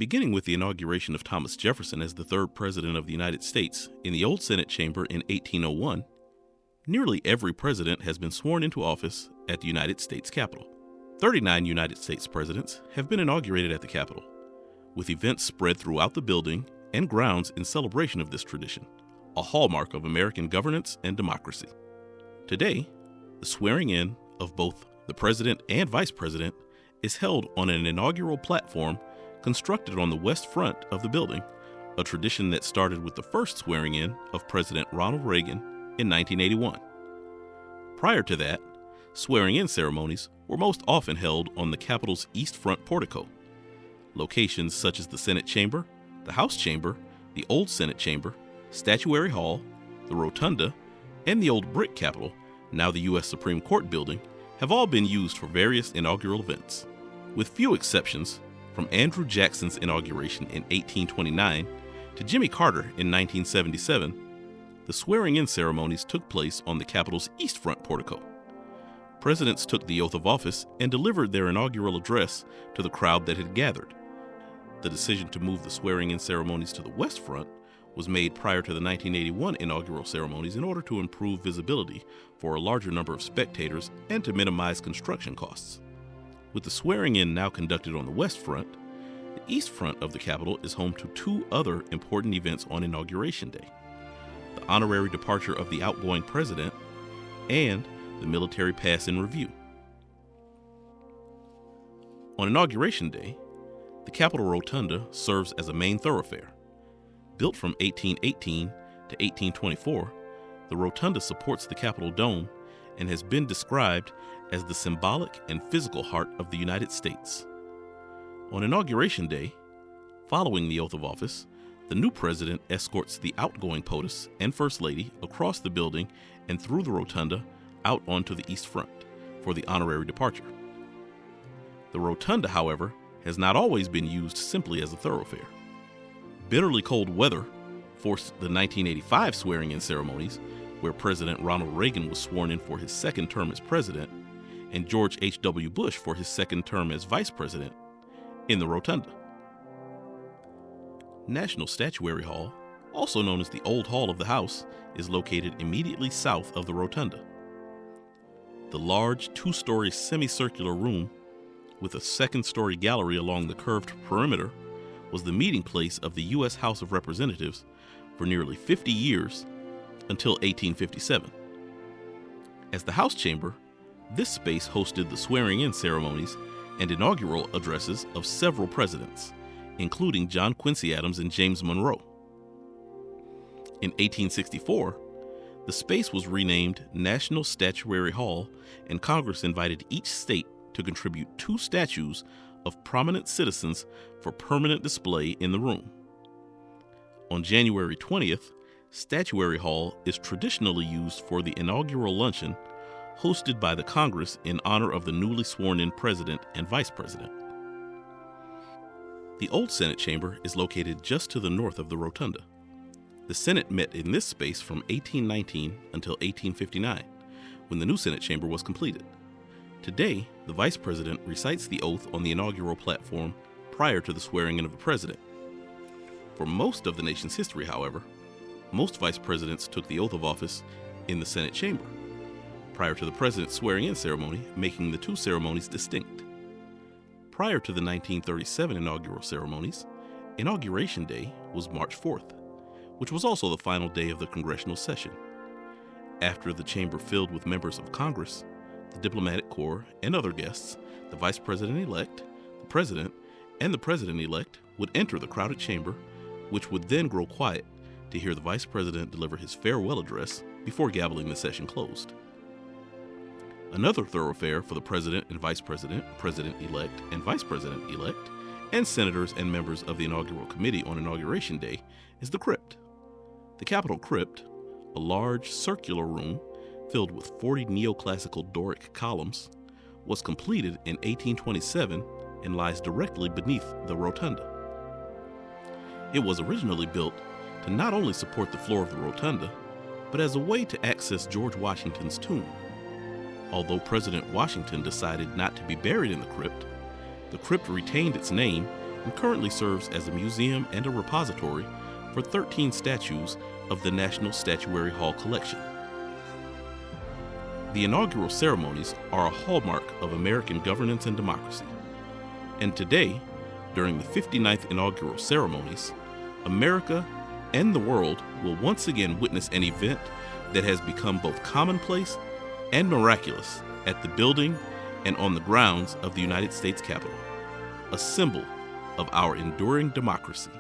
Beginning with the inauguration of Thomas Jefferson as the third President of the United States in the old Senate chamber in 1801, nearly every president has been sworn into office at the United States Capitol. 39 United States presidents have been inaugurated at the Capitol, with events spread throughout the building and grounds in celebration of this tradition, a hallmark of American governance and democracy. Today, the swearing-in of both the President and Vice President is held on an inaugural platform constructed on the west front of the building, a tradition that started with the first swearing-in of President Ronald Reagan in 1981. Prior to that, swearing-in ceremonies were most often held on the Capitol's east front portico. Locations such as the Senate Chamber, the House Chamber, the Old Senate Chamber, Statuary Hall, the Rotunda, and the Old Brick Capitol, now the U.S. Supreme Court building, have all been used for various inaugural events. With few exceptions, from Andrew Jackson's inauguration in 1829 to Jimmy Carter in 1977, the swearing-in ceremonies took place on the Capitol's east front portico. Presidents took the oath of office and delivered their inaugural address to the crowd that had gathered. The decision to move the swearing-in ceremonies to the west front was made prior to the 1981 inaugural ceremonies in order to improve visibility for a larger number of spectators and to minimize construction costs. With the swearing-in now conducted on the west front, the east front of the Capitol is home to two other important events on Inauguration Day: the honorary departure of the outgoing president and the military pass-in review. On Inauguration Day, the Capitol Rotunda serves as a main thoroughfare. Built from 1818 to 1824, the Rotunda supports the Capitol Dome and has been described as the symbolic and physical heart of the United States. On Inauguration Day, following the oath of office, the new president escorts the outgoing POTUS and First Lady across the building and through the Rotunda out onto the east front for the honorary departure. The Rotunda, however, has not always been used simply as a thoroughfare. Bitterly cold weather forced the 1985 swearing-in ceremonies, where President Ronald Reagan was sworn in for his second term as president, and George H.W. Bush for his second term as vice president, in the Rotunda. National Statuary Hall, also known as the Old Hall of the House, is located immediately south of the Rotunda. The large two-story semicircular room with a second-story gallery along the curved perimeter was the meeting place of the U.S. House of Representatives for nearly 50 years until 1857. As the House Chamber, this space hosted the swearing-in ceremonies and inaugural addresses of several presidents, including John Quincy Adams and James Monroe. In 1864, the space was renamed National Statuary Hall, and Congress invited each state to contribute 2 statues of prominent citizens for permanent display in the room. On January 20th, Statuary Hall is traditionally used for the inaugural luncheon hosted by the Congress in honor of the newly sworn-in president and vice president. The Old Senate Chamber is located just to the north of the Rotunda. The Senate met in this space from 1819 until 1859, when the new Senate Chamber was completed. Today, the Vice President recites the oath on the inaugural platform prior to the swearing-in of the President. For most of the nation's history, however, most Vice Presidents took the oath of office in the Senate Chamber, prior to the President's swearing-in ceremony, making the two ceremonies distinct. Prior to the 1937 inaugural ceremonies, Inauguration Day was March 4th, which was also the final day of the congressional session. After the chamber filled with members of Congress, the diplomatic corps, and other guests, the Vice President-elect, the President, and the President-elect would enter the crowded chamber, which would then grow quiet to hear the Vice President deliver his farewell address before gaveling the session closed. Another thoroughfare for the President and Vice President, President-elect, and Vice President-elect, and senators and members of the Inaugural Committee on Inauguration Day is the Crypt. The Capitol Crypt, a large circular room filled with 40 neoclassical Doric columns, was completed in 1827 and lies directly beneath the Rotunda. It was originally built to not only support the floor of the Rotunda, but as a way to access George Washington's tomb. Although President Washington decided not to be buried in the crypt retained its name and currently serves as a museum and a repository for 13 statues of the National Statuary Hall collection. The inaugural ceremonies are a hallmark of American governance and democracy. And today, during the 59th inaugural ceremonies, America and the world will once again witness an event that has become both commonplace and miraculous at the building and on the grounds of the United States Capitol, a symbol of our enduring democracy.